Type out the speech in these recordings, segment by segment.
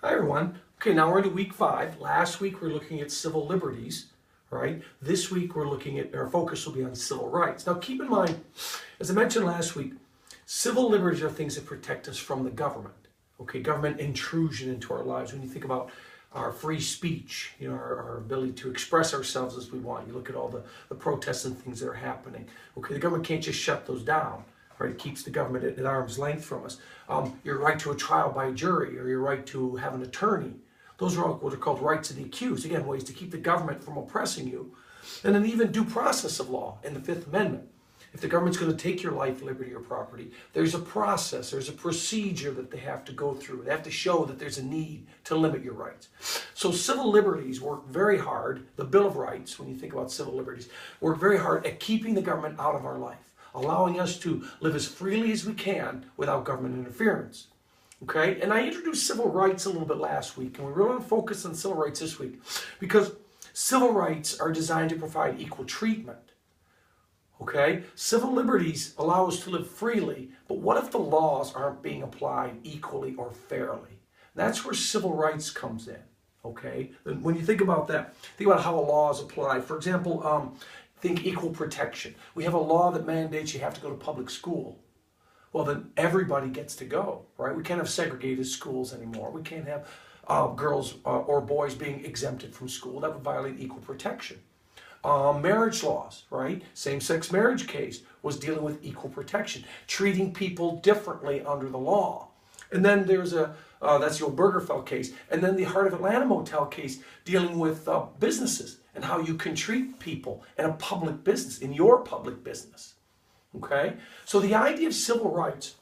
Hi everyone. Okay, now we're into week 5. Last week we're looking at civil liberties, right? This week we're looking at, our focus will be on civil rights. Now keep in mind, as I mentioned last week, civil liberties are things that protect us from the government. Okay, government intrusion into our lives. When you think about our free speech, our ability to express ourselves as we want. You look at all the protests and things that are happening. Okay, the government can't just shut those down. Right, it keeps the government at arm's length from us. Your right to a trial by jury, or your right to have an attorney. Those are all what are called rights of the accused. Again, ways to keep the government from oppressing you. And then even due process of law in the Fifth Amendment. If the government's going to take your life, liberty, or property, there's a process, there's a procedure that they have to go through. They have to show that there's a need to limit your rights. So civil liberties work very hard, the Bill of Rights, when you think about civil liberties, work very hard at keeping the government out of our life, allowing us to live as freely as we can without government interference. Okay, and I introduced civil rights a little bit last week, and we really want to focus on civil rights this week because civil rights are designed to provide equal treatment. Okay, civil liberties allow us to live freely, but what if the laws aren't being applied equally or fairly? That's where civil rights comes in. Okay, and when you think about that, think about how a law is applied. For example, think equal protection. We have a law that mandates you have to go to public school. Well, then everybody gets to go, right? We can't have segregated schools anymore. We can't have girls or boys being exempted from school. That would violate equal protection. Marriage laws, right? Same-sex marriage case was dealing with equal protection, treating people differently under the law. And then there's that's the old Burgerfeld case. And then the Heart of Atlanta Motel case dealing with businesses and how you can treat people in a public business, in your public business. Okay? So the idea of civil rights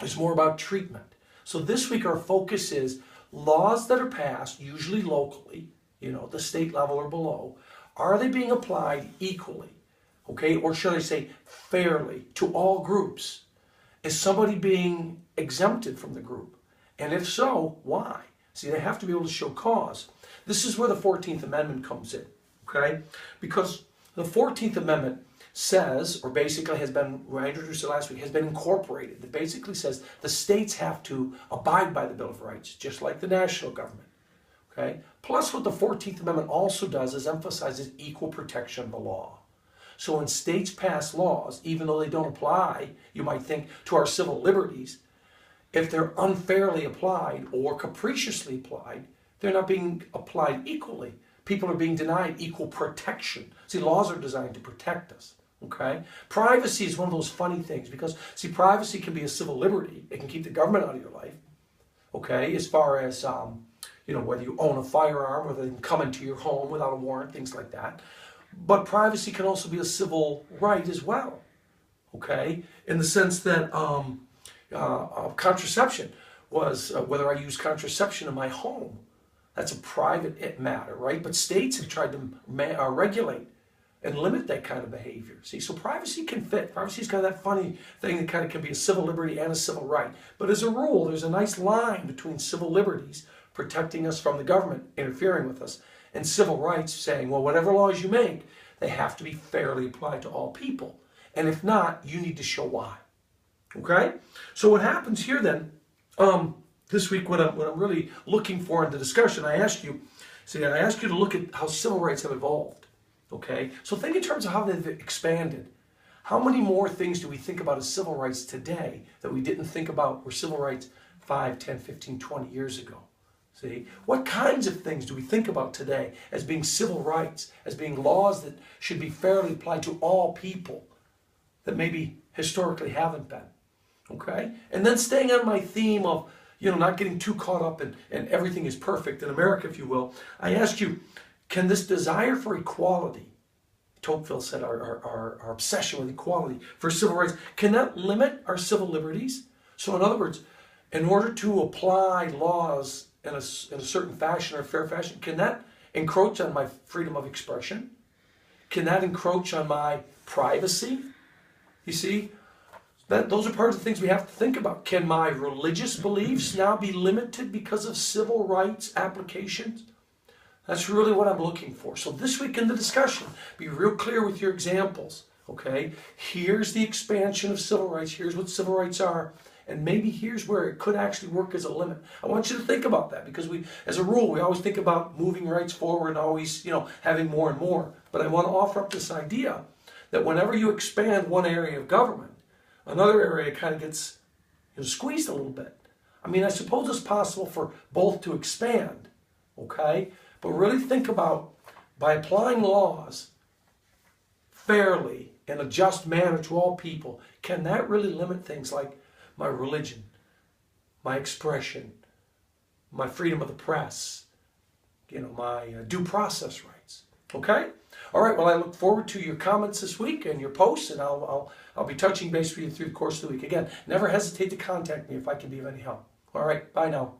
is more about treatment. So this week our focus is laws that are passed, usually locally, the state level or below, are they being applied equally? Okay? Or should I say fairly to all groups? Is somebody being exempted from the group? And if so, why? See, they have to be able to show cause. This is where the 14th Amendment comes in, okay? Because the 14th Amendment says, or basically has been, I introduced it last week, has been incorporated. It basically says the states have to abide by the Bill of Rights, just like the national government, okay? Plus what the 14th Amendment also does is emphasizes equal protection of the law. So when states pass laws, even though they don't apply, you might think, to our civil liberties, if they're unfairly applied or capriciously applied, they're not being applied equally. People are being denied equal protection. See, laws are designed to protect us, okay? Privacy is one of those funny things because, see, privacy can be a civil liberty. It can keep the government out of your life, okay? As far as, whether you own a firearm, whether they can come into your home without a warrant, things like that. But privacy can also be a civil right as well, okay? In the sense that contraception was whether I use contraception in my home. That's a private matter, right? But states have tried to regulate and limit that kind of behavior. See, so privacy can fit. Privacy is kind of that funny thing that kind of can be a civil liberty and a civil right. But as a rule, there's a nice line between civil liberties, protecting us from the government interfering with us, and civil rights saying, well, whatever laws you make, they have to be fairly applied to all people. And if not, you need to show why. Okay? So what happens here then, this week what I'm really looking for in the discussion, I ask you to look at how civil rights have evolved. Okay? So think in terms of how they've expanded. How many more things do we think about as civil rights today that we didn't think about were civil rights 5, 10, 15, 20 years ago? See, what kinds of things do we think about today as being civil rights, as being laws that should be fairly applied to all people that maybe historically haven't been? Okay? And then staying on my theme of, not getting too caught up in everything is perfect in America, if you will, I ask you, can this desire for equality, Tocqueville said our obsession with equality for civil rights, can that limit our civil liberties? So in other words, in order to apply laws in a certain fashion or fair fashion, can that encroach on my freedom of expression? Can that encroach on my privacy? You see, those are part of the things we have to think about. Can my religious beliefs now be limited because of civil rights applications? That's really what I'm looking for. So this week in the discussion, be real clear with your examples, okay? Here's the expansion of civil rights. Here's what civil rights are. And maybe here's where it could actually work as a limit. I want you to think about that, because as a rule, we always think about moving rights forward and always, having more and more. But I want to offer up this idea that whenever you expand one area of government, another area kind of gets squeezed a little bit. I mean, I suppose it's possible for both to expand, okay? But really think about, by applying laws fairly in a just manner to all people, can that really limit things like my religion, my expression, my freedom of the press, my due process rights? Okay? All right, well, I look forward to your comments this week and your posts, and I'll be touching base with you through the course of the week. Again, never hesitate to contact me if I can be of any help. All right, bye now.